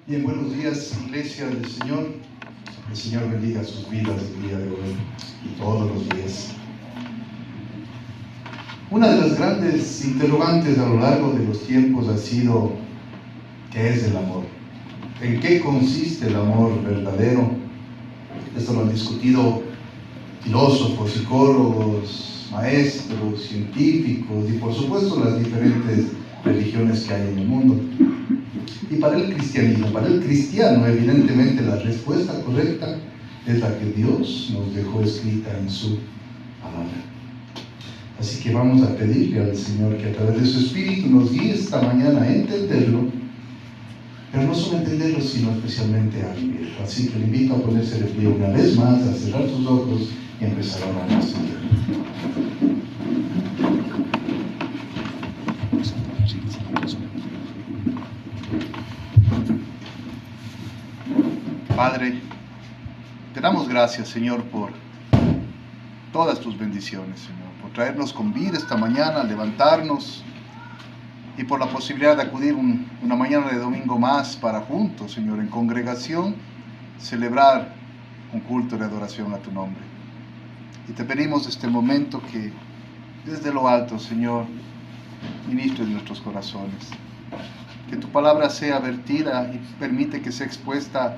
Bien, buenos días, Iglesia del Señor. El Señor bendiga sus vidas el día de hoy y todos los días. Una de las grandes interrogantes a lo largo de los tiempos ha sido: ¿qué es el amor? ¿En qué consiste el amor verdadero? Esto lo han discutido filósofos, psicólogos, maestros, científicos y por supuesto las diferentes religiones que hay en el mundo. Y para el cristianismo, para el cristiano, evidentemente la respuesta correcta es la que Dios nos dejó escrita en su palabra. Así que vamos a pedirle al Señor que a través de su Espíritu nos guíe esta mañana a entenderlo, pero no solo entenderlo, sino especialmente a vivirlo. Así que le invito a ponerse de pie una vez más, a cerrar sus ojos y empezar a orar al Señor. Padre, te damos gracias, Señor, por todas tus bendiciones, Señor, por traernos con vida esta mañana, levantarnos y por la posibilidad de acudir una mañana de domingo más para juntos, Señor, en congregación, celebrar un culto de adoración a tu nombre. Y te pedimos este momento que desde lo alto, Señor, ministres nuestros corazones, que tu palabra sea vertida y permite que sea expuesta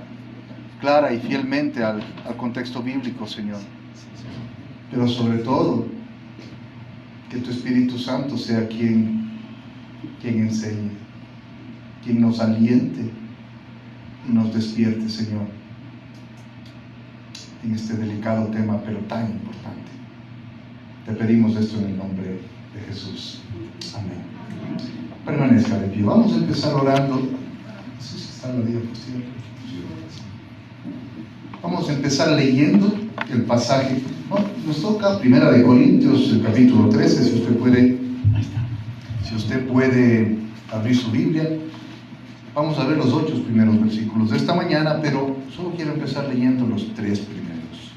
clara y fielmente al contexto bíblico, Señor. Pero sobre todo, que tu Espíritu Santo sea quien enseñe, quien nos aliente y nos despierte, Señor, en este delicado tema, pero tan importante. Te pedimos esto en el nombre de Jesús. Amén. Permanezca de pie. Vamos a empezar orando. No sé si está la diapositiva. Vamos a empezar leyendo el pasaje. Nos toca Primera de Corintios, el capítulo 13, si usted puede abrir su Biblia. Vamos a ver los 8 primeros versículos de esta mañana, pero solo quiero empezar leyendo los 3 primeros.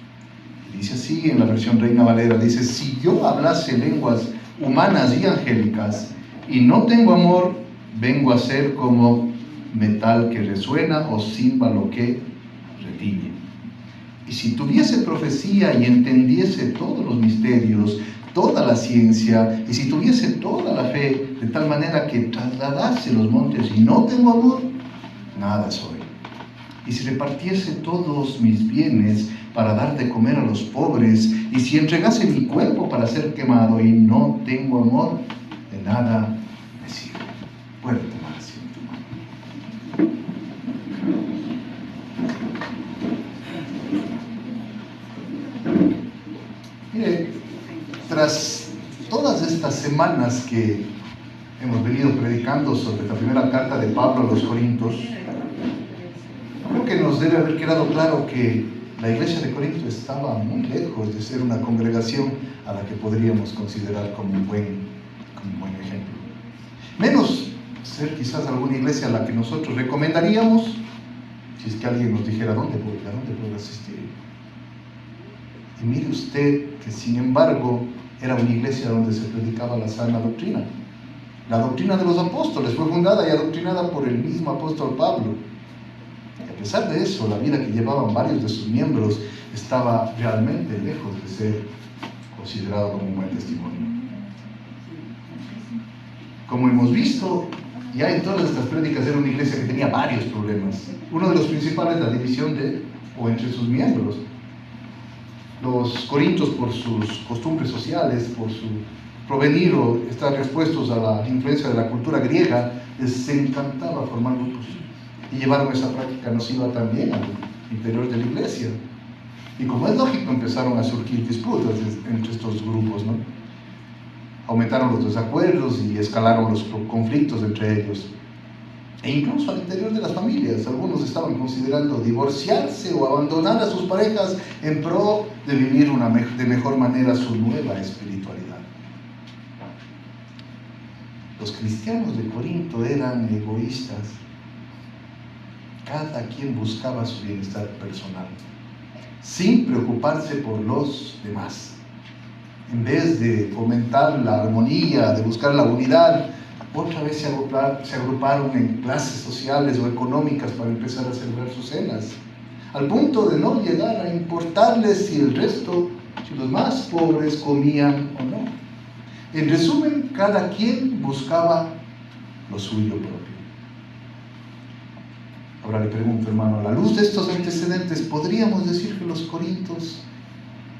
Dice así en la versión Reina Valera, dice: si yo hablase lenguas humanas y angélicas y no tengo amor, vengo a ser como metal que resuena o címbalo que retiñe. Y si tuviese profecía y entendiese todos los misterios, toda la ciencia, y si tuviese toda la fe, de tal manera que trasladase los montes y no tengo amor, nada soy. Y si repartiese todos mis bienes para dar de comer a los pobres, y si entregase mi cuerpo para ser quemado y no tengo amor, de nada me sirve. Puede tomar asiento. Mire, tras todas estas semanas que hemos venido predicando sobre la primera carta de Pablo a los Corintios, creo que nos debe haber quedado claro que la iglesia de Corinto estaba muy lejos de ser una congregación a la que podríamos considerar como un buen ejemplo. Menos ser quizás alguna iglesia a la que nosotros recomendaríamos, si es que alguien nos dijera: ¿a dónde puedo asistir? Y mire usted que, sin embargo, era una iglesia donde se predicaba la sana doctrina. La doctrina de los apóstoles fue fundada y adoctrinada por el mismo apóstol Pablo. Y a pesar de eso, la vida que llevaban varios de sus miembros estaba realmente lejos de ser considerado como un buen testimonio. Como hemos visto, ya en todas estas prédicas era una iglesia que tenía varios problemas. Uno de los principales es la división entre sus miembros. Los corintios, por sus costumbres sociales, por su provenir o estar expuestos a la influencia de la cultura griega, les encantaba formar grupos y llevaron esa práctica nociva también al interior de la iglesia. Y como es lógico, empezaron a surgir disputas entre estos grupos, ¿no? Aumentaron los desacuerdos y escalaron los conflictos entre ellos. E incluso al interior de las familias, algunos estaban considerando divorciarse o abandonar a sus parejas en pro de vivir de mejor manera su nueva espiritualidad. Los cristianos de Corinto eran egoístas. Cada quien buscaba su bienestar personal, sin preocuparse por los demás. En vez de fomentar la armonía, de buscar la unidad, otra vez se agruparon en clases sociales o económicas para empezar a celebrar sus cenas, al punto de no llegar a importarles si el resto, si los más pobres comían o no. En resumen, cada quien buscaba lo suyo propio. Ahora le pregunto, hermano, a la luz de estos antecedentes, ¿podríamos decir que los corintios,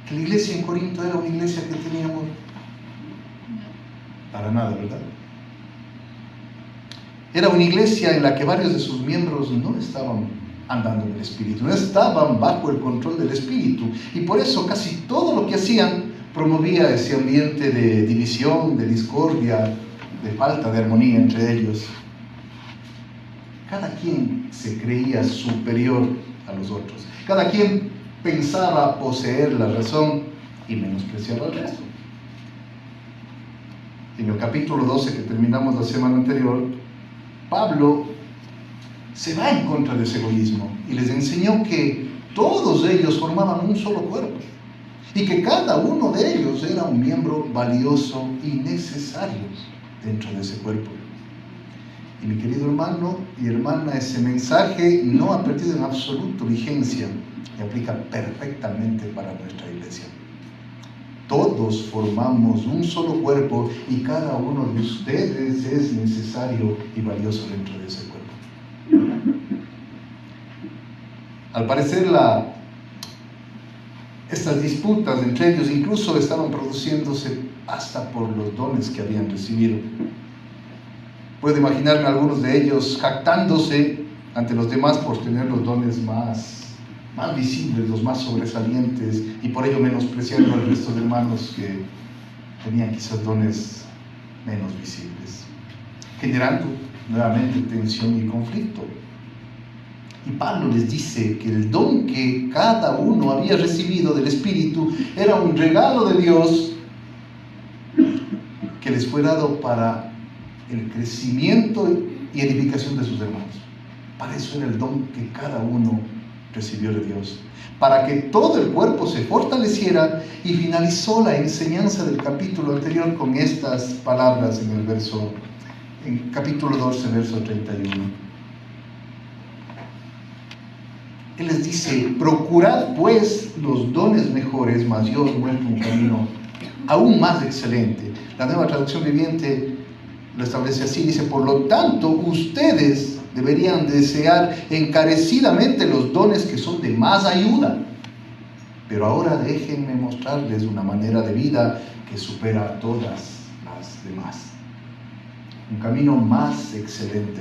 que la iglesia en Corinto era una iglesia que tenía amor? Para nada, ¿verdad? Era una iglesia en la que varios de sus miembros no estaban andando en el Espíritu, no estaban bajo el control del Espíritu, y por eso casi todo lo que hacían promovía ese ambiente de división, de discordia, de falta de armonía entre ellos. Cada quien se creía superior a los otros, cada quien pensaba poseer la razón y menospreciaba al resto. En el capítulo 12 que terminamos la semana anterior, Pablo se va en contra de ese egoísmo y les enseñó que todos ellos formaban un solo cuerpo y que cada uno de ellos era un miembro valioso y necesario dentro de ese cuerpo. Y mi querido hermano y hermana, ese mensaje no ha perdido en absoluto vigencia y aplica perfectamente para nuestra iglesia. Todos formamos un solo cuerpo y cada uno de ustedes es necesario y valioso dentro de ese cuerpo. Al parecer, estas disputas entre ellos incluso estaban produciéndose hasta por los dones que habían recibido. Puedo imaginarme a algunos de ellos jactándose ante los demás por tener los dones más visibles, los más sobresalientes, y por ello menospreciando al resto de hermanos que tenían quizás dones menos visibles, generando nuevamente tensión y conflicto. Y Pablo les dice que el don que cada uno había recibido del Espíritu era un regalo de Dios que les fue dado para el crecimiento y edificación de sus hermanos. Para eso era el don que cada uno recibió de Dios, para que todo el cuerpo se fortaleciera. Y finalizó la enseñanza del capítulo anterior con estas palabras en capítulo 12, verso 31. Él les dice: procurad pues los dones mejores, mas yo os muestro un camino aún más excelente. La Nueva Traducción Viviente lo establece así, dice: por lo tanto, ustedes deberían desear encarecidamente los dones que son de más ayuda. Pero ahora déjenme mostrarles una manera de vida que supera a todas las demás. Un camino más excelente.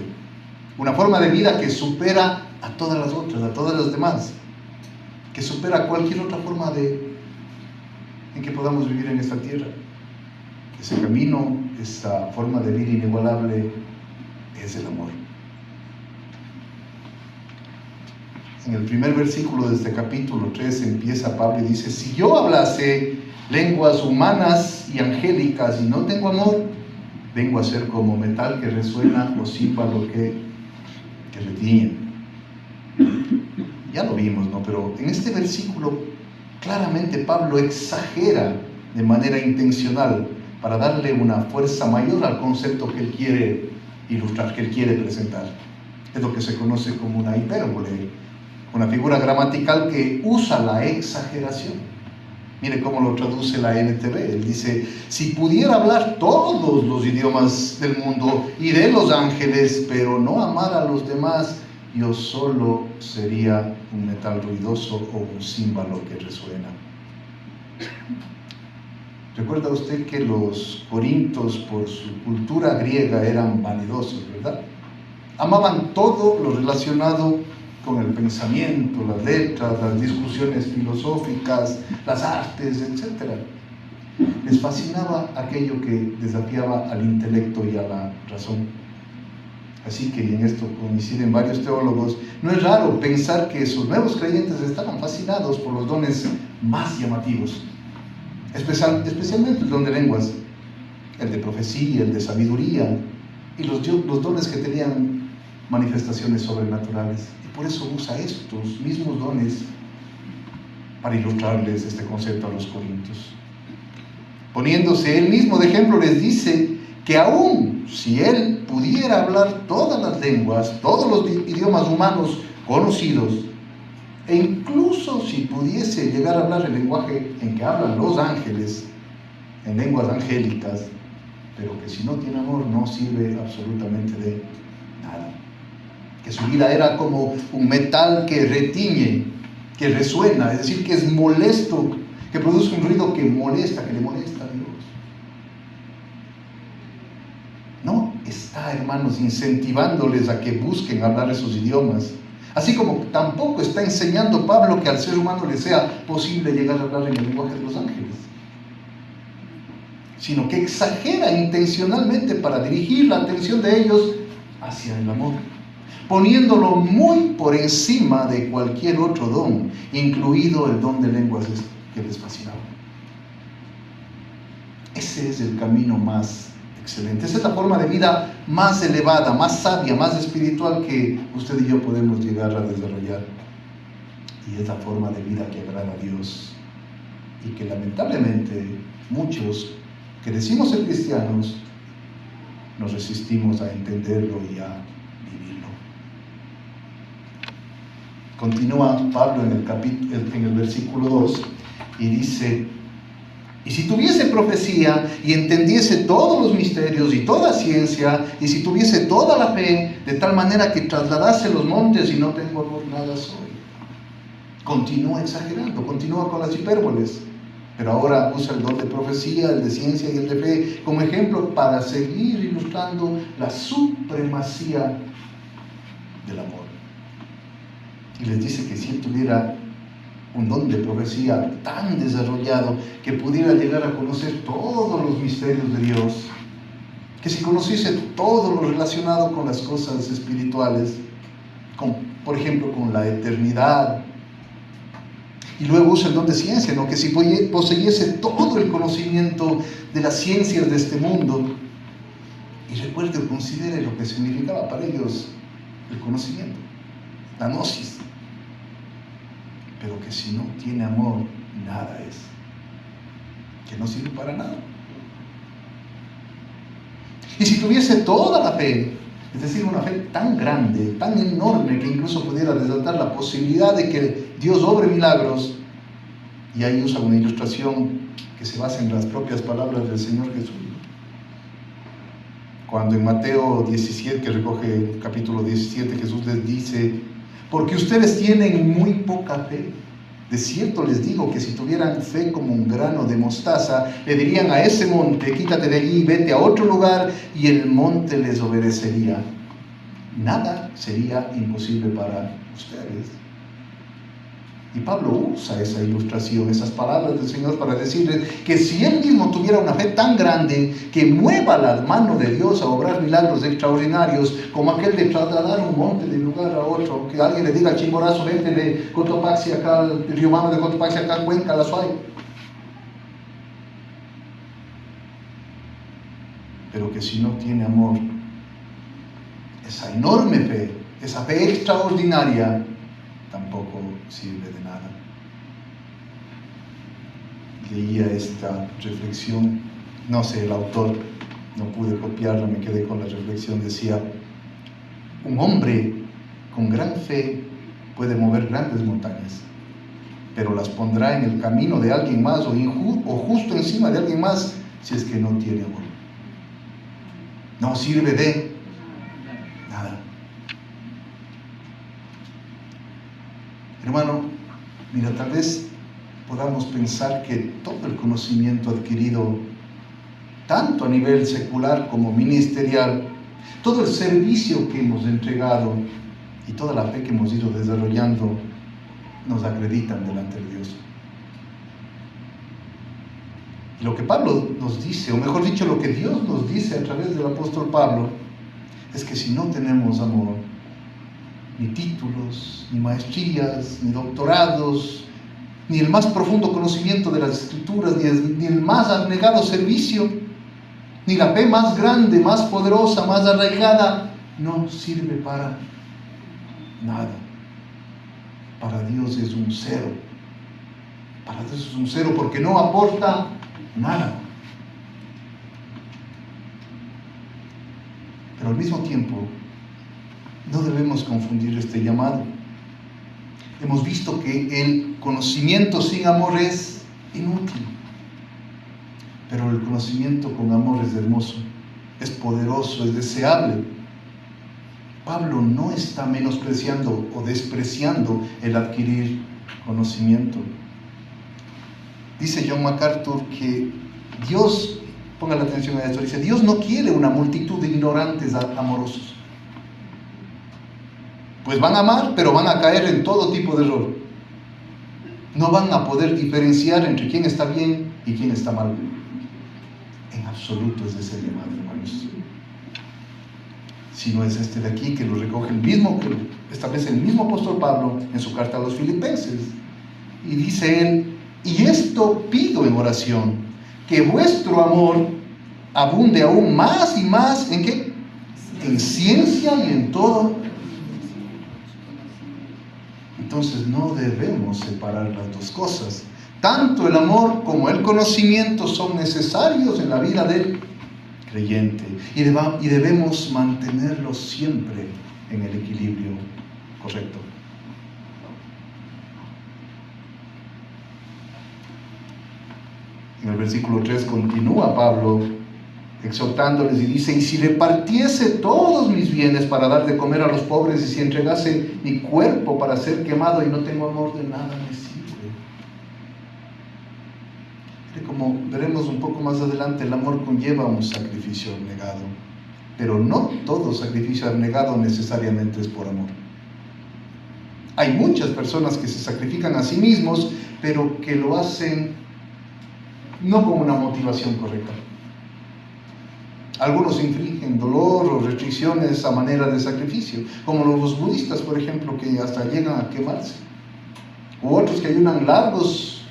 Una forma de vida que supera a todas las otras, a todas las demás. Que supera cualquier otra forma en que podamos vivir en esta tierra. Ese camino, esa forma de vida inigualable, es el amor. En el primer versículo de este capítulo 3 empieza Pablo y dice: si yo hablase lenguas humanas y angélicas y no tengo amor, vengo a ser como metal que resuena o címbalo que retiñe. Ya lo vimos, ¿no? Pero en este versículo claramente Pablo exagera de manera intencional para darle una fuerza mayor al concepto que él quiere ilustrar, que él quiere presentar. Es lo que se conoce como una hipérbole, una figura gramatical que usa la exageración. Mire cómo lo traduce la NTV. Él dice: si pudiera hablar todos los idiomas del mundo y de los ángeles, pero no amar a los demás, yo solo sería un metal ruidoso o un címbalo que resuena. ¿Recuerda usted que los corintios, por su cultura griega, eran vanidosos, verdad? Amaban todo lo relacionado con el pensamiento, las letras, las discusiones filosóficas, las artes, etc. Les fascinaba aquello que desafiaba al intelecto y a la razón. Así que, y en esto coinciden varios teólogos, no es raro pensar que sus nuevos creyentes estaban fascinados por los dones más llamativos, especialmente el don de lenguas, el de profecía, el de sabiduría, y los dones que tenían manifestaciones sobrenaturales. Y por eso usa estos mismos dones para ilustrarles este concepto a los corintios. Poniéndose él mismo de ejemplo, les dice que aún si él pudiera hablar todas las lenguas, todos los idiomas humanos conocidos, e incluso si pudiese llegar a hablar el lenguaje en que hablan los ángeles, en lenguas angélicas, pero que si no tiene amor no sirve absolutamente de nada. Que su vida era como un metal que retiñe, que resuena, es decir, que es molesto, que produce un ruido que molesta, que le molesta a Dios. No está, hermanos, incentivándoles a que busquen hablar esos idiomas. Así como tampoco está enseñando Pablo que al ser humano le sea posible llegar a hablar en el lenguaje de los ángeles, sino que exagera intencionalmente para dirigir la atención de ellos hacia el amor, poniéndolo muy por encima de cualquier otro don, incluido el don de lenguas que les fascinaba. Ese es el camino más excelente. Esa es la forma de vida más elevada, más sabia, más espiritual que usted y yo podemos llegar a desarrollar. Y es la forma de vida que agrada a Dios y que lamentablemente muchos que decimos ser cristianos nos resistimos a entenderlo y a vivirlo. Continúa Pablo en el versículo 2 y dice: y si tuviese profecía y entendiese todos los misterios y toda ciencia, y si tuviese toda la fe, de tal manera que trasladase los montes y no tengo amor, nada soy. Continúa exagerando, continúa con las hipérboles, pero ahora usa el don de profecía, el de ciencia y el de fe como ejemplo para seguir ilustrando la supremacía del amor. Y les dice que si él tuviera un don de profecía tan desarrollado que pudiera llegar a conocer todos los misterios de Dios, que si conociese todo lo relacionado con las cosas espirituales, por ejemplo con la eternidad, y luego usa el don de ciencia, ¿no? Que si poseyese todo el conocimiento de las ciencias de este mundo, y recuerde o considere lo que significaba para ellos el conocimiento, la gnosis, pero que si no tiene amor, nada es, que no sirve para nada. Y si tuviese toda la fe, es decir, una fe tan grande, tan enorme, que incluso pudiera desatar la posibilidad de que Dios obre milagros, y ahí usa una ilustración que se basa en las propias palabras del Señor Jesús. Cuando en Mateo 17, que recoge el capítulo 17, Jesús les dice: porque ustedes tienen muy poca fe. De cierto les digo que si tuvieran fe como un grano de mostaza, le dirían a ese monte: quítate de allí y vete a otro lugar, y el monte les obedecería. Nada sería imposible para ustedes. Y Pablo usa esa ilustración, esas palabras del Señor para decirles que si él mismo tuviera una fe tan grande que mueva la mano de Dios a obrar milagros extraordinarios, como aquel de trasladar un monte de un lugar a otro, que alguien le diga al Chimborazo: vente de Cotopaxi acá, el río Mama de Cotopaxi acá en Cuenca, la Suay. Pero que si no tiene amor, esa enorme fe, esa fe extraordinaria, tampoco sirve de nada. Leía esta reflexión, no sé el autor, no pude copiarla, me quedé con la reflexión. Decía: un hombre con gran fe puede mover grandes montañas, pero las pondrá en el camino de alguien más o justo encima de alguien más si es que no tiene amor. No sirve de nada. Hermano, mira, tal vez podamos pensar que todo el conocimiento adquirido, tanto a nivel secular como ministerial, todo el servicio que hemos entregado y toda la fe que hemos ido desarrollando, nos acreditan delante de Dios. Y lo que Pablo nos dice, o mejor dicho, lo que Dios nos dice a través del apóstol Pablo, es que si no tenemos amor, ni títulos, ni maestrías, ni doctorados, ni el más profundo conocimiento de las Escrituras, ni el más abnegado servicio, ni la fe más grande, más poderosa, más arraigada, no sirve para nada. Para Dios es un cero. Para Dios es un cero porque no aporta nada. Pero al mismo tiempo, no debemos confundir este llamado. Hemos visto que el conocimiento sin amor es inútil. Pero el conocimiento con amor es hermoso, es poderoso, es deseable. Pablo no está menospreciando o despreciando el adquirir conocimiento. Dice John MacArthur que Dios, ponga la atención a esto, dice, Dios no quiere una multitud de ignorantes amorosos. Pues van a amar, pero van a caer en todo tipo de error. No van a poder diferenciar entre quién está bien y quién está mal. En absoluto es de ese llamado, hermanos. Si no es este de aquí, que lo recoge el mismo, que lo establece el mismo apóstol Pablo en su carta a los Filipenses. Y dice él, y esto pido en oración, que vuestro amor abunde aún más y más, ¿en qué? En ciencia y en todo. Entonces no debemos separar las dos cosas. Tanto el amor como el conocimiento son necesarios en la vida del creyente y debemos mantenerlos siempre en el equilibrio correcto. En el versículo 3 continúa Pablo exhortándoles y dice, y si repartiese todos mis bienes para dar de comer a los pobres y si entregase mi cuerpo para ser quemado y no tengo amor, de nada me sirve. Como veremos un poco más adelante, el amor conlleva un sacrificio abnegado, pero no todo sacrificio abnegado necesariamente es por amor. Hay muchas personas que se sacrifican a sí mismos, pero que lo hacen no con una motivación correcta. Algunos infligen dolor o restricciones a manera de sacrificio, como los budistas, por ejemplo, que hasta llegan a quemarse, u otros que ayunan largos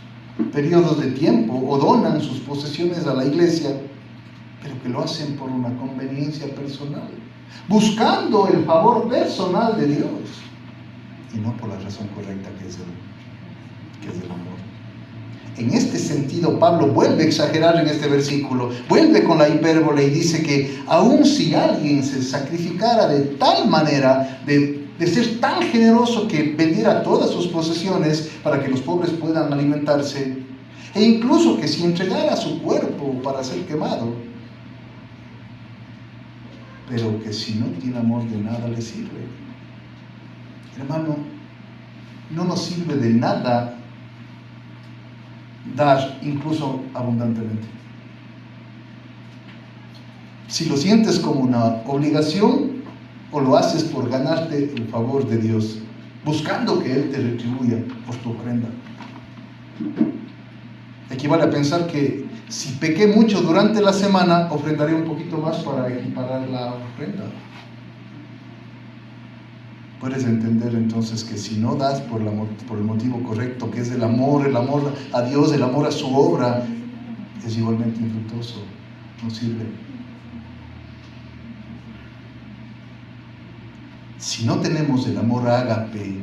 periodos de tiempo o donan sus posesiones a la iglesia, pero que lo hacen por una conveniencia personal, buscando el favor personal de Dios y no por la razón correcta que es el amor. En este sentido, Pablo vuelve a exagerar en este versículo, vuelve con la hipérbole y dice que aun si alguien se sacrificara de tal manera, de ser tan generoso que vendiera todas sus posesiones para que los pobres puedan alimentarse, e incluso que si entregara su cuerpo para ser quemado, pero que si no tiene amor de nada le sirve. Hermano, no nos sirve de nada dar incluso abundantemente. Si lo sientes como una obligación o lo haces por ganarte el favor de Dios, buscando que Él te retribuya por tu ofrenda. Equivale a pensar que si pequé mucho durante la semana, ofrendaré un poquito más para equiparar la ofrenda. Puedes entender entonces que si no das por el motivo correcto, que es el amor a Dios, el amor a su obra, es igualmente infructuoso, no sirve. Si no tenemos el amor ágape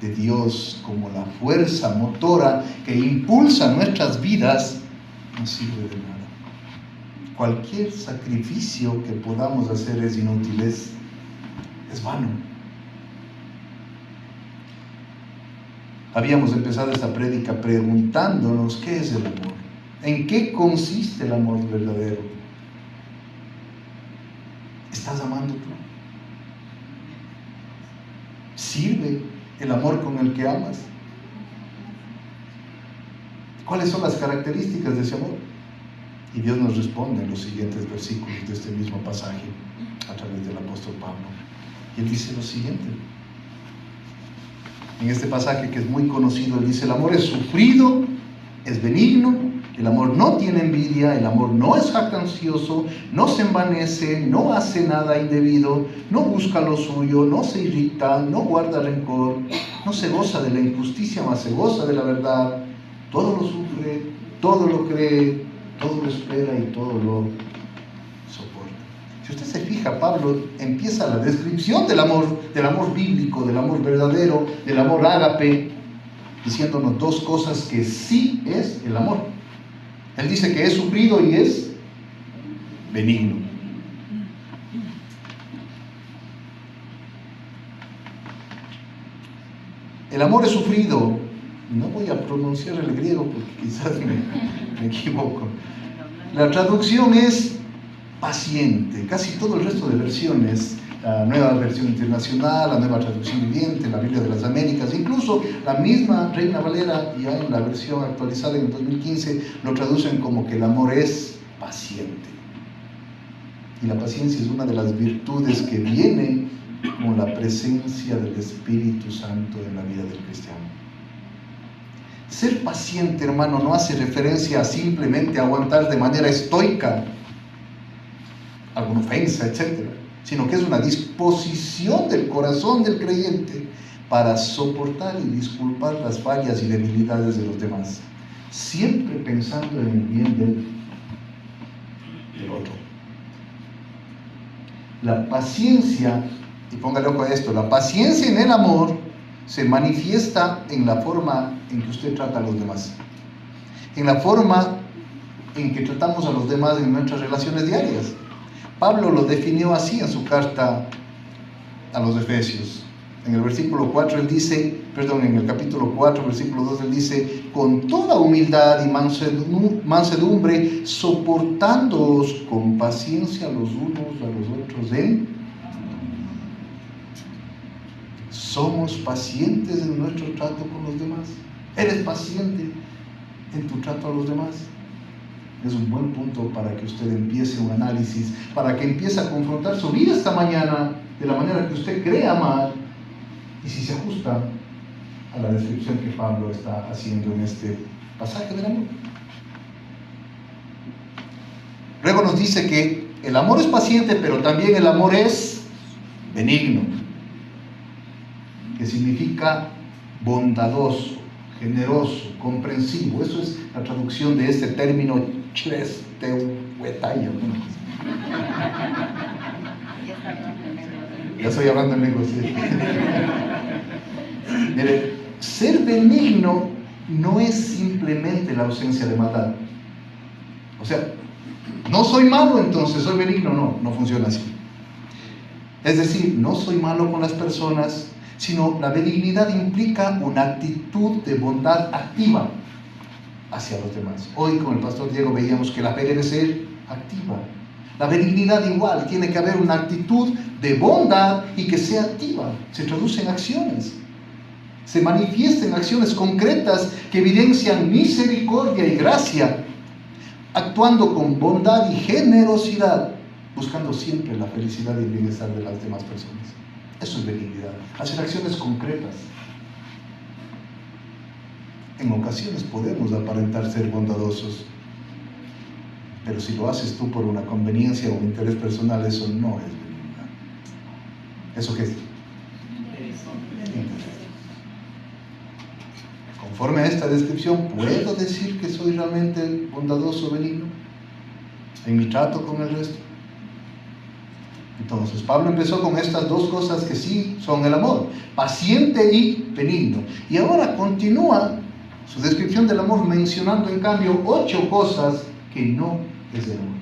de Dios como la fuerza motora que impulsa nuestras vidas, no sirve de nada. Cualquier sacrificio que podamos hacer es inútil, es vano. Habíamos empezado esta prédica preguntándonos ¿qué es el amor? ¿En qué consiste el amor verdadero? ¿Estás amando tú? ¿Sirve el amor con el que amas? ¿Cuáles son las características de ese amor? Y Dios nos responde en los siguientes versículos de este mismo pasaje a través del apóstol Pablo. Y él dice lo siguiente. En este pasaje que es muy conocido, él dice, el amor es sufrido, es benigno, el amor no tiene envidia, el amor no es jactancioso, no se envanece, no hace nada indebido, no busca lo suyo, no se irrita, no guarda rencor, no se goza de la injusticia, mas se goza de la verdad, todo lo sufre, todo lo cree, todo lo espera y todo lo soporta. Si usted se fija, Pablo empieza la descripción del amor bíblico, del amor verdadero, del amor ágape, diciéndonos dos cosas que sí es el amor. Él dice que es sufrido y es benigno. El amor es sufrido. No voy a pronunciar el griego porque quizás me equivoco. La traducción es paciente. Casi todo el resto de versiones, la Nueva Versión Internacional, la Nueva Traducción Viviente, la Biblia de las Américas, incluso la misma Reina Valera, ya en la versión actualizada en 2015, lo traducen como que el amor es paciente. Y la paciencia es una de las virtudes que viene con la presencia del Espíritu Santo en la vida del cristiano. Ser paciente, hermano, no hace referencia a simplemente aguantar de manera estoica alguna ofensa, etc., sino que es una disposición del corazón del creyente para soportar y disculpar las fallas y debilidades de los demás, siempre pensando en el bien del otro. La paciencia, y póngale ojo a esto, la paciencia en el amor se manifiesta en la forma en que usted trata a los demás, en la forma en que tratamos a los demás en nuestras relaciones diarias. Pablo lo definió así en su carta a los Efesios. En el versículo 4 él dice, en el capítulo 4, versículo 2 él dice, con toda humildad y mansedumbre, soportándoos con paciencia los unos a los otros ¿Somos pacientes en nuestro trato con los demás? ¿Eres paciente en tu trato a los demás? Es un buen punto para que usted empiece un análisis, para que empiece a confrontar su vida esta mañana de la manera que usted cree amar y si se ajusta a la descripción que Pablo está haciendo en este pasaje del amor. Luego nos dice que el amor es paciente, pero también el amor es benigno, que significa bondadoso, generoso, comprensivo. Eso es la traducción de este término chlesteuetaya. Ya estoy hablando en lengua, sí. Mire, ser benigno no es simplemente la ausencia de maldad. O sea, no soy malo, entonces soy benigno. No funciona así. Es decir, no soy malo con las personas, sino la benignidad implica una actitud de bondad activa hacia los demás. Hoy con el pastor Diego veíamos que la fe debe ser activa. La benignidad igual, tiene que haber una actitud de bondad y que sea activa. Se traduce en acciones. Se manifiesta en acciones concretas que evidencian misericordia y gracia, actuando con bondad y generosidad, buscando siempre la felicidad y el bienestar de las demás personas. Eso es benignidad, hacer acciones concretas. En ocasiones podemos aparentar ser bondadosos, pero si lo haces tú por una conveniencia o un interés personal, eso no es benignidad. ¿Eso qué es? Conforme a esta descripción, ¿puedo decir que soy realmente bondadoso o benigno en mi trato con el resto? Entonces, Pablo empezó con estas dos cosas que sí son el amor, paciente y benigno. Y ahora continúa su descripción del amor mencionando, en cambio, 8 cosas que no es el amor,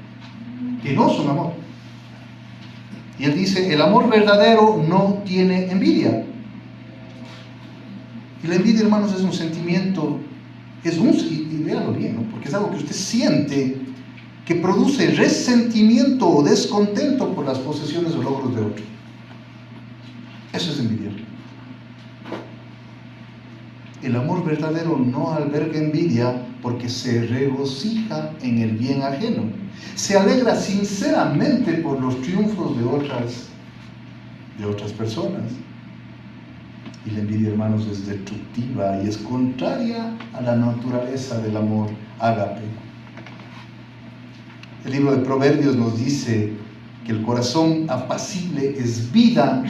que no son amor. Y él dice, el amor verdadero no tiene envidia. Y la envidia, hermanos, es un sentimiento, y véanlo bien, ¿no? Porque es algo que usted siente, que produce resentimiento o descontento por las posesiones o logros de otro. Eso es envidiar. El amor verdadero no alberga envidia porque se regocija en el bien ajeno. Se alegra sinceramente por los triunfos de otras personas. Y la envidia, hermanos, es destructiva y es contraria a la naturaleza del amor ágape. El libro de Proverbios nos dice que el corazón apacible es vida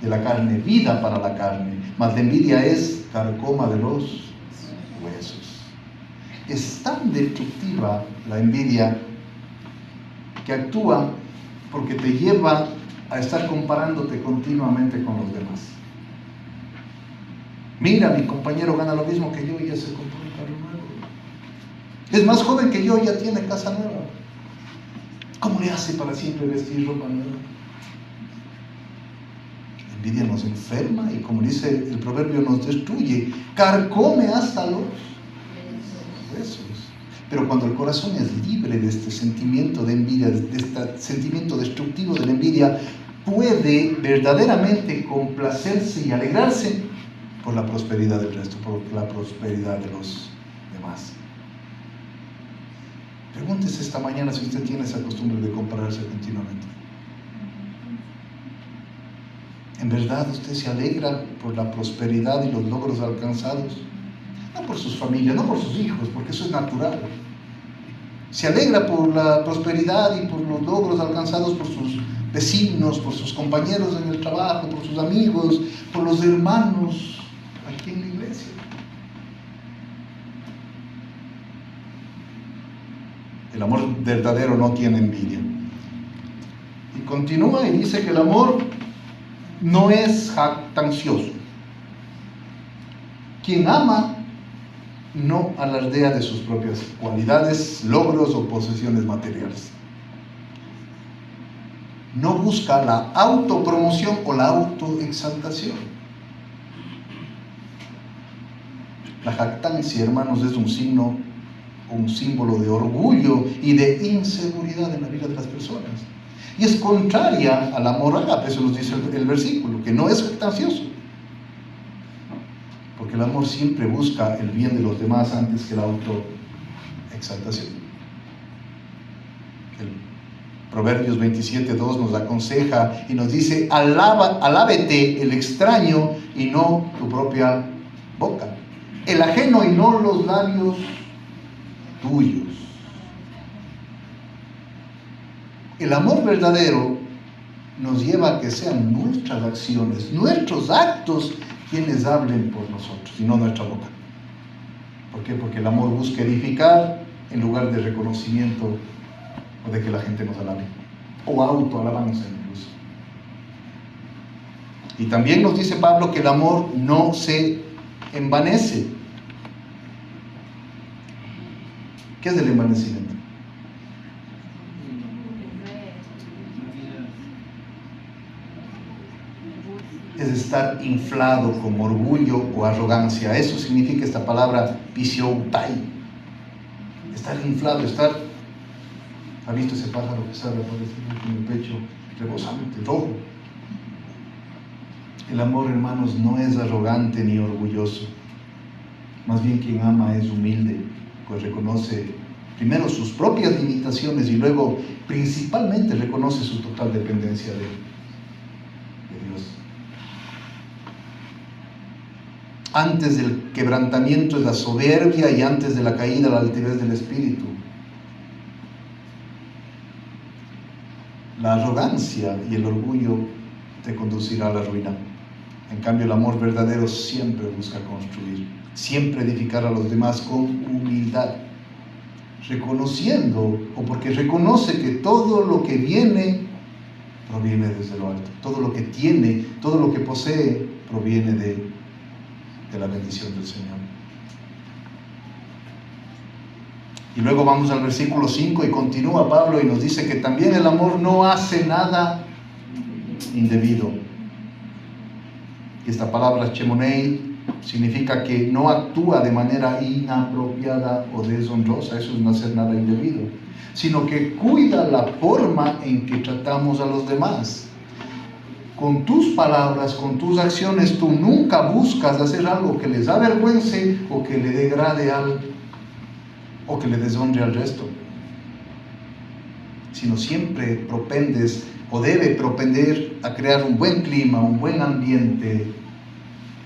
de la carne, vida para la carne, mas la envidia es carcoma de los huesos. Es tan destructiva la envidia que actúa porque te lleva a estar comparándote continuamente con los demás. Mira, mi compañero gana lo mismo que yo y ya se compró un carro nuevo. Es más joven que yo y ya tiene casa nueva. ¿Cómo le hace para siempre vestir ropa nueva? envidia nos enferma y, como dice el proverbio, nos destruye, carcome hasta los huesos. Pero cuando el corazón es libre de este sentimiento de envidia, de este sentimiento destructivo de la envidia, puede verdaderamente complacerse y alegrarse por la prosperidad del resto, por la prosperidad de los demás. Pregúntese esta mañana si usted tiene esa costumbre de compararse continuamente. ¿En verdad usted se alegra por la prosperidad y los logros alcanzados? No por sus familias, no por sus hijos, porque eso es natural. Se alegra por la prosperidad y por los logros alcanzados por sus vecinos, por sus compañeros en el trabajo, por sus amigos, por los hermanos aquí en la iglesia. El amor verdadero no tiene envidia. Y continúa y dice que el amor no es jactancioso. Quien ama no alardea de sus propias cualidades, logros o posesiones materiales. No busca la autopromoción o la autoexaltación. La jactancia, hermanos, es un signo, un símbolo de orgullo y de inseguridad en la vida de las personas. Y es contraria al amor ágape, eso nos dice el versículo, que no es jactancioso. Porque el amor siempre busca el bien de los demás antes que la autoexaltación. El Proverbios 27:2 nos aconseja y nos dice: alábete el extraño y no tu propia boca, el ajeno y no los labios tuyos. El amor verdadero nos lleva a que sean nuestras acciones, nuestros actos, quienes hablen por nosotros y no nuestra boca. ¿Por qué? Porque el amor busca edificar en lugar de reconocimiento o de que la gente nos alabe, o autoalabanza incluso. Y también nos dice Pablo que el amor no se envanece. ¿Qué es el envanecimiento? Es estar inflado con orgullo o arrogancia. Eso significa esta palabra pisioutai. Estar inflado, ¿ha visto ese pájaro que sale con el pecho rebosante, rojo? El amor, hermanos, no es arrogante ni orgulloso. Más bien, quien ama es humilde, pues reconoce primero sus propias limitaciones y luego principalmente reconoce su total dependencia de Dios. Antes del quebrantamiento es la soberbia y antes de la caída la altivez del espíritu. La arrogancia y el orgullo te conducirá a la ruina. En cambio, el amor verdadero siempre busca construir, siempre edificar a los demás con humildad, reconociendo, o porque reconoce que todo lo que viene proviene desde lo alto, todo lo que tiene, todo lo que posee proviene de la bendición del Señor. Y luego vamos al versículo 5 y continúa Pablo y nos dice que también el amor no hace nada indebido. Y esta palabra chemonei significa que no actúa de manera inapropiada o deshonrosa, eso es no hacer nada indebido, sino que cuida la forma en que tratamos a los demás. Con tus palabras, con tus acciones, tú nunca buscas hacer algo que les avergüence o que le degrade o que le deshonre al resto, sino siempre propendes o debe propender a crear un buen clima, un buen ambiente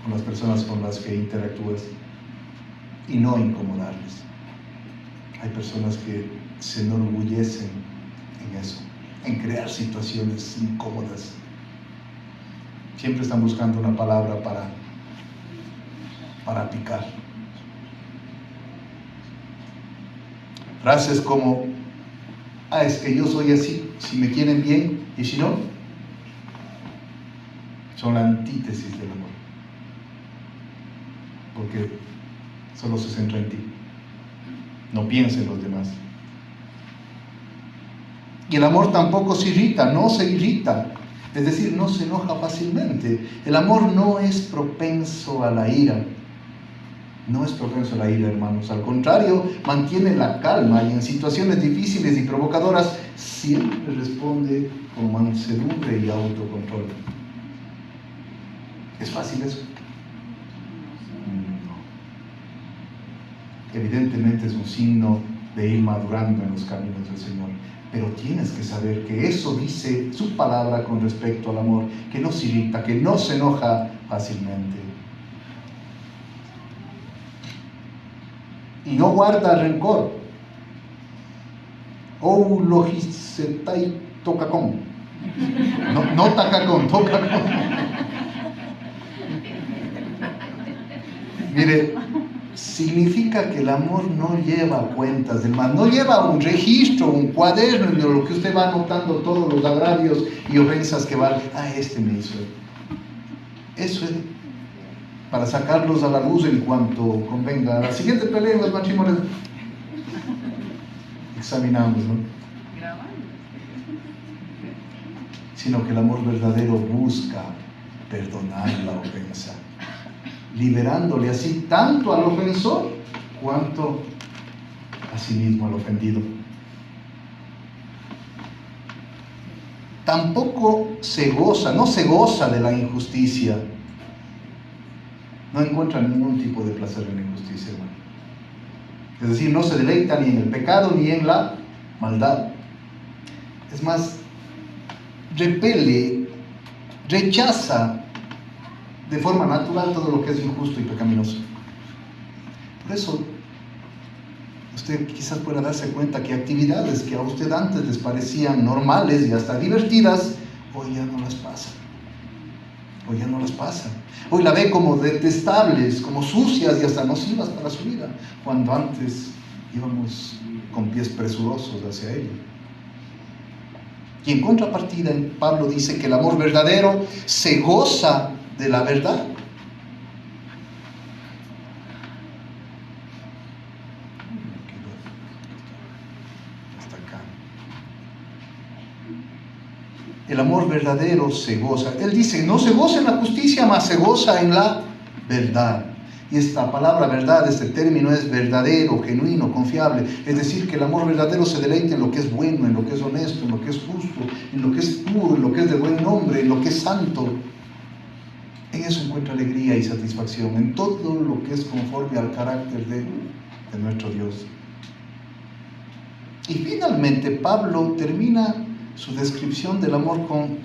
con las personas con las que interactúas y no incomodarles. Hay personas que se enorgullecen en eso, en crear situaciones incómodas. Siempre están buscando una palabra para picar. Frases como: es que yo soy así, si me quieren bien, y si no, son la antítesis del amor, porque solo se centra en ti, no piensa en los demás. Y el amor tampoco se irrita, no se irrita, Es decir, no se enoja fácilmente. El amor no es propenso a la ira. No es propenso a la ira, hermanos. Al contrario, mantiene la calma y en situaciones difíciles y provocadoras siempre responde con mansedumbre y autocontrol. ¿Es fácil eso? No. Evidentemente es un signo de ir madurando en los caminos del Señor. Pero tienes que saber que eso dice su palabra con respecto al amor, que no se irrita, que no se enoja fácilmente. Y no guarda rencor. O logicetai tocacón. No tacacón, tocacón. Mire, significa que el amor no lleva cuentas del mal, no lleva un registro, un cuaderno en lo que usted va anotando todos los agravios y ofensas que va. Este me hizo. Eso es para sacarlos a la luz en cuanto convenga. La siguiente pelea en los matrimonios examinamos, ¿no? Sino que el amor verdadero busca perdonar la ofensa, liberándole así tanto al ofensor cuanto a sí mismo al ofendido. Tampoco no se goza de la injusticia. No encuentra ningún tipo de placer en la injusticia, hermano. Es decir, no se deleita ni en el pecado ni en la maldad. Es más, repele, rechaza de forma natural todo lo que es injusto y pecaminoso. Por eso, usted quizás pueda darse cuenta que actividades que a usted antes les parecían normales y hasta divertidas, hoy ya no las pasa. Hoy ya no las pasa. Hoy la ve como detestables, como sucias y hasta nocivas para su vida, cuando antes íbamos con pies presurosos hacia ella. Y en contrapartida, Pablo dice que el amor verdadero se goza de la verdad. Hasta acá. El amor verdadero se goza. Él dice, no se goza en la justicia, mas se goza en la verdad. Y esta palabra verdad, este término es verdadero, genuino, confiable. Es decir, que el amor verdadero se deleita en lo que es bueno, en lo que es honesto, en lo que es justo, en lo que es puro, en lo que es de buen nombre, en lo que es santo. En eso encuentra alegría y satisfacción, en todo lo que es conforme al carácter de nuestro Dios. Y finalmente Pablo termina su descripción del amor con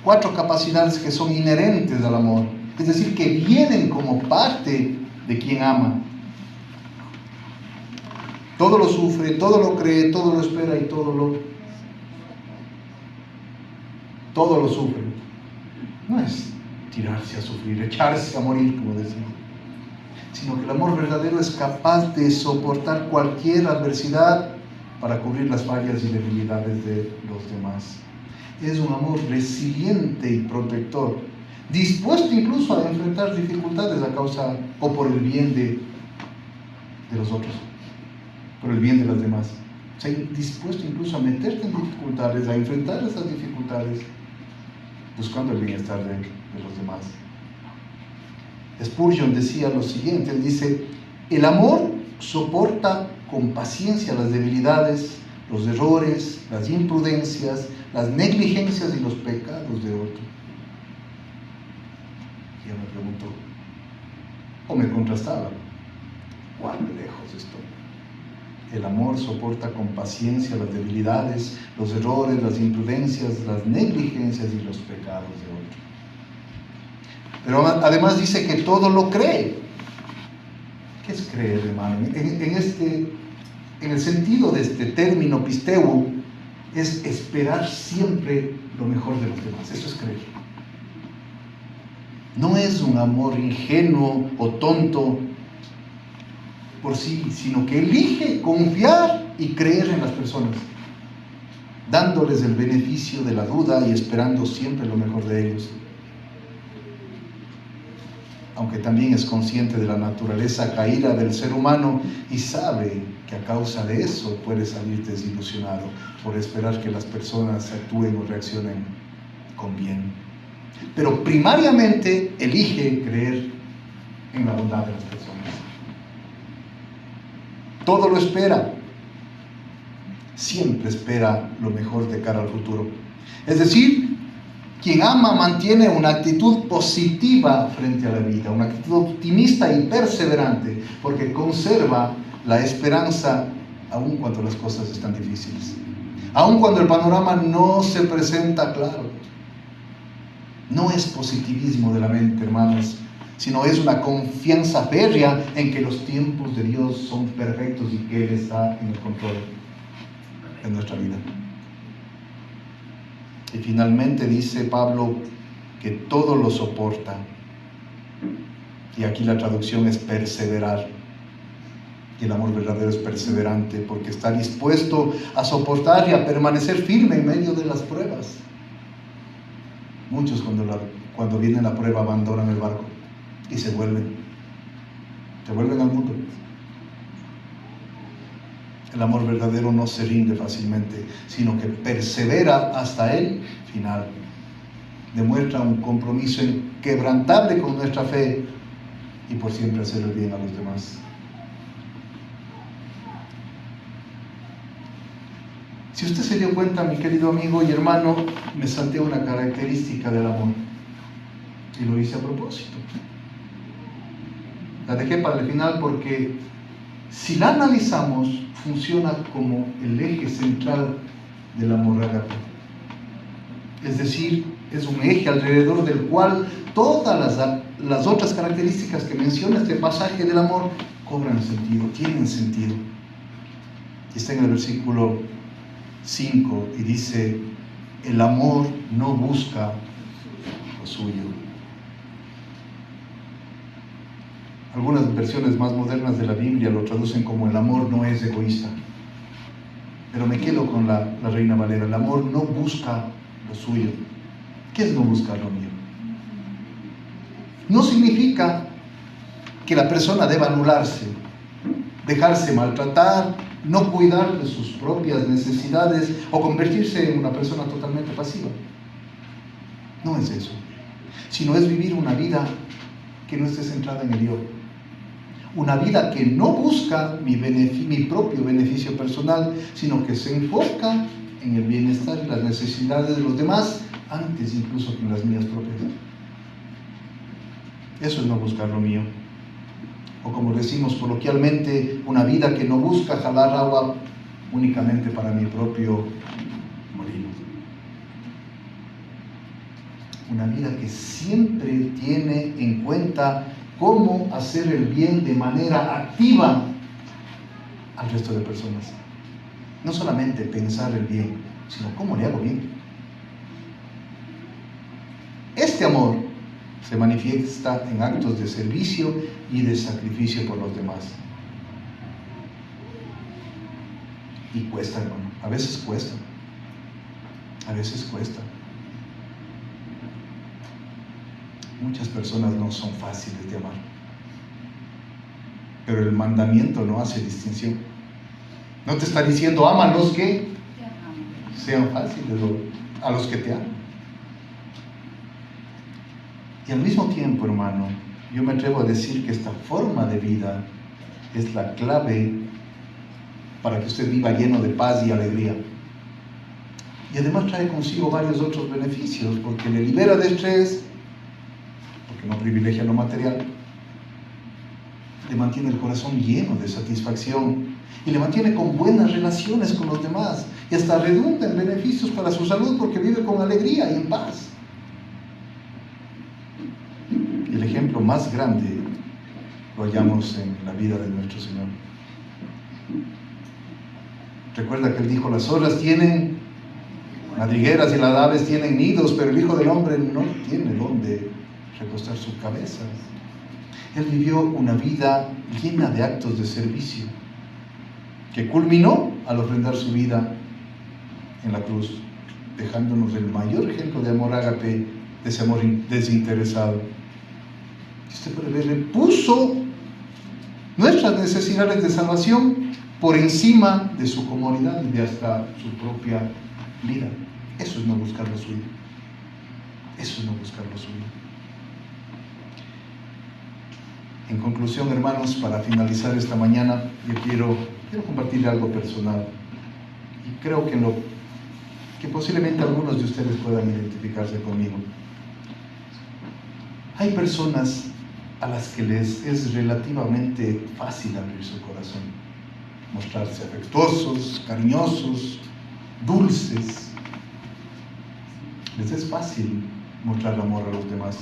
4 capacidades que son inherentes al amor, es decir, que vienen como parte de quien ama. Todo lo sufre, todo lo cree, todo lo espera y todo lo sufre. No es tirarse a sufrir, echarse a morir, como decimos, sino que el amor verdadero es capaz de soportar cualquier adversidad para cubrir las fallas y debilidades de los demás. Es un amor resiliente y protector, dispuesto incluso a enfrentar dificultades a causa o por el bien de los otros, por el bien de los demás. O sea, dispuesto incluso a meterte en dificultades, a enfrentar esas dificultades, buscando el bienestar de los demás. Spurgeon decía lo siguiente, él dice, el amor soporta con paciencia las debilidades, los errores, las imprudencias, las negligencias y los pecados de otro. Y yo me pregunto, o me contrastaba, ¿cuán lejos estoy? El amor soporta con paciencia las debilidades, los errores, las imprudencias, las negligencias y los pecados de otro. Pero además dice que todo lo cree. ¿Qué es creer, hermano? En el sentido de este término pisteu, es esperar siempre lo mejor de los demás. Eso es creer. No es un amor ingenuo o tonto por sí, sino que elige confiar y creer en las personas, dándoles el beneficio de la duda y esperando siempre lo mejor de ellos. Aunque también es consciente de la naturaleza caída del ser humano y sabe que a causa de eso puede salir desilusionado por esperar que las personas actúen o reaccionen con bien. Pero primariamente elige creer en la bondad de las personas. Todo lo espera. Siempre espera lo mejor de cara al futuro. Es decir, quien ama mantiene una actitud positiva frente a la vida, una actitud optimista y perseverante, porque conserva la esperanza aun cuando las cosas están difíciles, aun cuando el panorama no se presenta claro. No es positivismo de la mente, hermanos, sino es una confianza férrea en que los tiempos de Dios son perfectos y que Él está en el control de nuestra vida. Y finalmente dice Pablo que todo lo soporta. Y aquí la traducción es perseverar. Y el amor verdadero es perseverante porque está dispuesto a soportar y a permanecer firme en medio de las pruebas. Muchos cuando viene la prueba abandonan el barco y se vuelven al mundo. El amor verdadero no se rinde fácilmente, sino que persevera hasta el final. Demuestra un compromiso inquebrantable con nuestra fe y por siempre hacer el bien a los demás. Si usted se dio cuenta, mi querido amigo y hermano, me salté una característica del amor y lo hice a propósito. La dejé para el final porque si la analizamos, funciona como el eje central del amor ágape. Es decir, es un eje alrededor del cual todas las otras características que menciona este pasaje del amor cobran sentido, tienen sentido. Y está en el versículo 5 y dice: el amor no busca lo suyo. Algunas versiones más modernas de la Biblia lo traducen como el amor no es egoísta. Pero me quedo con la Reina Valera. El amor no busca lo suyo. ¿Qué es no buscar lo mío? No significa que la persona deba anularse, dejarse maltratar, no cuidar de sus propias necesidades o convertirse en una persona totalmente pasiva. No es eso, sino es vivir una vida que no esté centrada en el yo. Una vida que no busca mi propio beneficio personal, sino que se enfoca en el bienestar y las necesidades de los demás, antes incluso que en las mías propias. Eso es no buscar lo mío. O como decimos coloquialmente, una vida que no busca jalar agua únicamente para mi propio molino. Una vida que siempre tiene en cuenta cómo hacer el bien de manera activa al resto de personas. No solamente pensar el bien, sino cómo le hago bien. Este amor se manifiesta en actos de servicio y de sacrificio por los demás. Y cuesta, hermano. A veces cuesta. A veces cuesta. Muchas personas no son fáciles de amar. Pero el mandamiento no hace distinción. No te está diciendo ama a los que sean fáciles, a los que te aman. Y al mismo tiempo, hermano, yo me atrevo a decir que esta forma de vida es la clave para que usted viva lleno de paz y alegría. Y además trae consigo varios otros beneficios, porque le libera de estrés, porque no privilegia lo material, le mantiene el corazón lleno de satisfacción y le mantiene con buenas relaciones con los demás y hasta redunda en beneficios para su salud porque vive con alegría y en paz. El ejemplo más grande lo hallamos en la vida de nuestro Señor. Recuerda que Él dijo: las zorras tienen madrigueras y las aves tienen nidos, pero el Hijo del Hombre no tiene donde recostar su cabeza. Él vivió una vida llena de actos de servicio, que culminó al ofrendar su vida en la cruz, dejándonos el mayor ejemplo de amor ágape, de ese amor desinteresado. Usted puede ver, le puso nuestras necesidades de salvación por encima de su comodidad y de hasta su propia vida. Eso es no buscar lo suyo. Eso es no buscar lo suyo. En conclusión, hermanos, para finalizar esta mañana, yo quiero compartir algo personal. Y creo que posiblemente algunos de ustedes puedan identificarse conmigo. Hay personas a las que les es relativamente fácil abrir su corazón, mostrarse afectuosos, cariñosos, dulces. Les es fácil mostrar amor a los demás.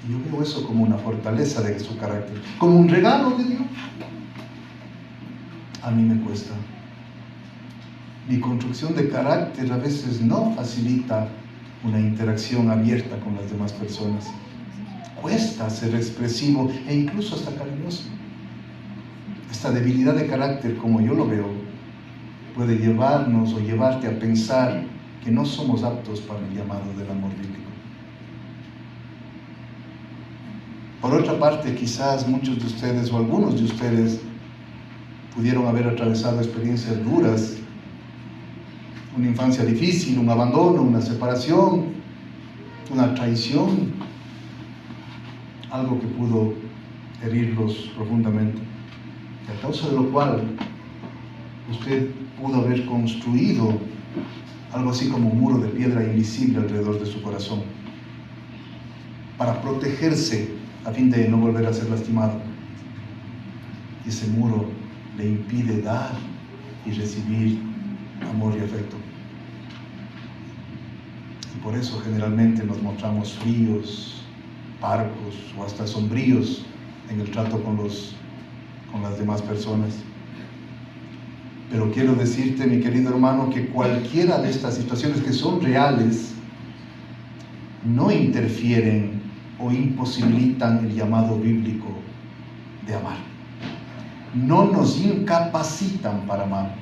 Y yo veo eso como una fortaleza de su carácter, como un regalo de Dios. A mí me cuesta. Mi construcción de carácter a veces no facilita una interacción abierta con las demás personas. Cuesta ser expresivo e incluso hasta cariñoso. Esta debilidad de carácter, como yo lo veo, puede llevarnos o llevarte a pensar que no somos aptos para el llamado del amor bíblico. Por otra parte, quizás muchos de ustedes o algunos de ustedes pudieron haber atravesado experiencias duras, una infancia difícil, un abandono, una separación, una traición, algo que pudo herirlos profundamente, y a causa de lo cual usted pudo haber construido algo así como un muro de piedra invisible alrededor de su corazón para protegerse a fin de no volver a ser lastimado. Y ese muro le impide dar y recibir amor y afecto. Y por eso generalmente nos mostramos fríos, parcos o hasta sombríos en el trato con las demás personas. Pero quiero decirte, mi querido hermano, que cualquiera de estas situaciones que son reales no interfieren o imposibilitan el llamado bíblico de amar. No nos incapacitan para amar.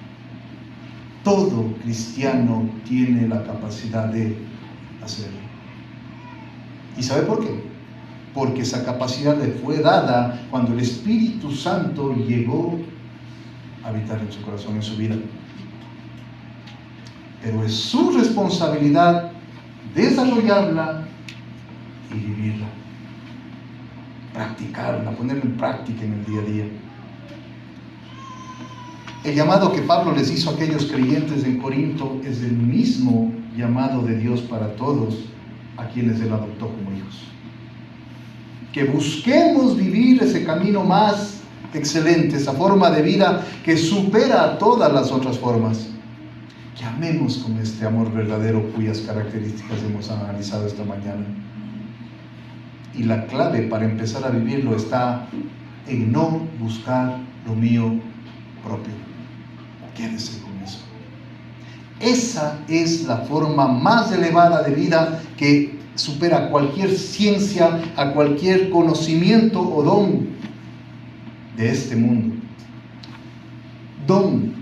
Todo cristiano tiene la capacidad de hacerlo. ¿Y sabe por qué? Porque esa capacidad le fue dada cuando el Espíritu Santo llegó a habitar en su corazón, en su vida. Pero es su responsabilidad desarrollarla y vivirla, practicarla, ponerla en práctica en el día a día. El llamado que Pablo les hizo a aquellos creyentes en Corinto es el mismo llamado de Dios para todos a quienes Él adoptó como hijos. Que busquemos vivir ese camino más excelente, esa forma de vida que supera a todas las otras formas. Que amemos con este amor verdadero cuyas características hemos analizado esta mañana. Y la clave para empezar a vivirlo está en no buscar lo mío propio. Quédese con eso. Esa es la forma más elevada de vida que supera cualquier ciencia, a cualquier conocimiento o don de este mundo. Don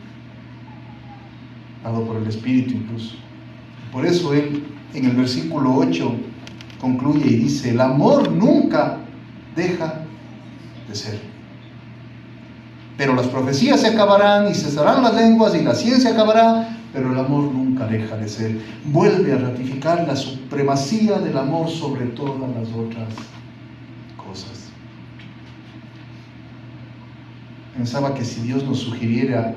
dado por el Espíritu incluso. Por eso él en el versículo 8 concluye y dice: el amor nunca deja de ser. Pero las profecías se acabarán y cesarán las lenguas y la ciencia acabará, pero el amor nunca deja de ser. Vuelve a ratificar la supremacía del amor sobre todas las otras cosas. Pensaba que si Dios nos sugiriera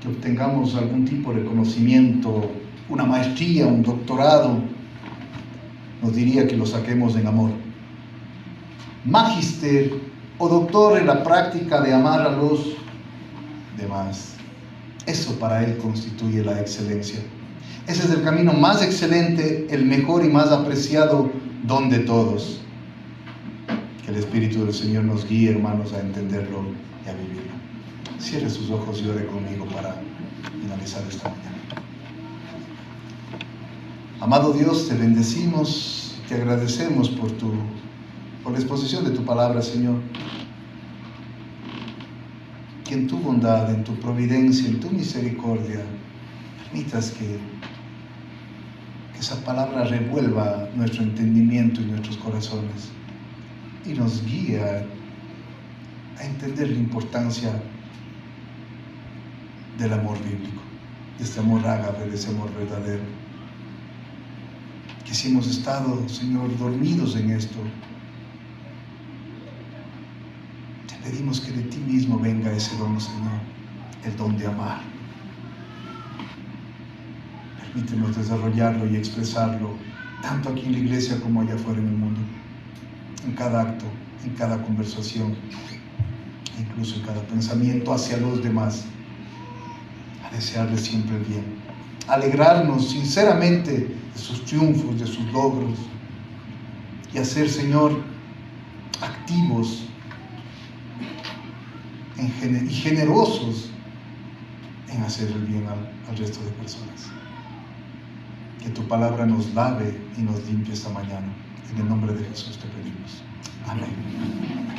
que obtengamos algún tipo de conocimiento, una maestría, un doctorado, nos diría que lo saquemos en amor. Magíster o doctor en la práctica de amar a los demás. Eso para él constituye la excelencia. Ese es el camino más excelente, el mejor y más apreciado don de todos. Que el Espíritu del Señor nos guíe, hermanos, a entenderlo y a vivirlo. Cierre sus ojos y ore conmigo para finalizar esta mañana. Amado Dios, te bendecimos, te agradecemos por la exposición de tu palabra, Señor. Que en tu bondad, en tu providencia, en tu misericordia, permitas que esa palabra revuelva nuestro entendimiento y nuestros corazones y nos guíe a entender la importancia del amor bíblico, de este amor ágape, de ese amor verdadero. que si hemos estado, Señor, dormidos en esto, te pedimos que de ti mismo venga ese don, Señor, el don de amar. Permítenos desarrollarlo y expresarlo, tanto aquí en la iglesia como allá afuera en el mundo, en cada acto, en cada conversación, incluso en cada pensamiento hacia los demás, a desearles siempre el bien, alegrarnos sinceramente de sus triunfos, de sus logros, y hacer, Señor, activos y generosos en hacer el bien al resto de personas. Que tu palabra nos lave y nos limpie esta mañana. En el nombre de Jesús te pedimos. Amén.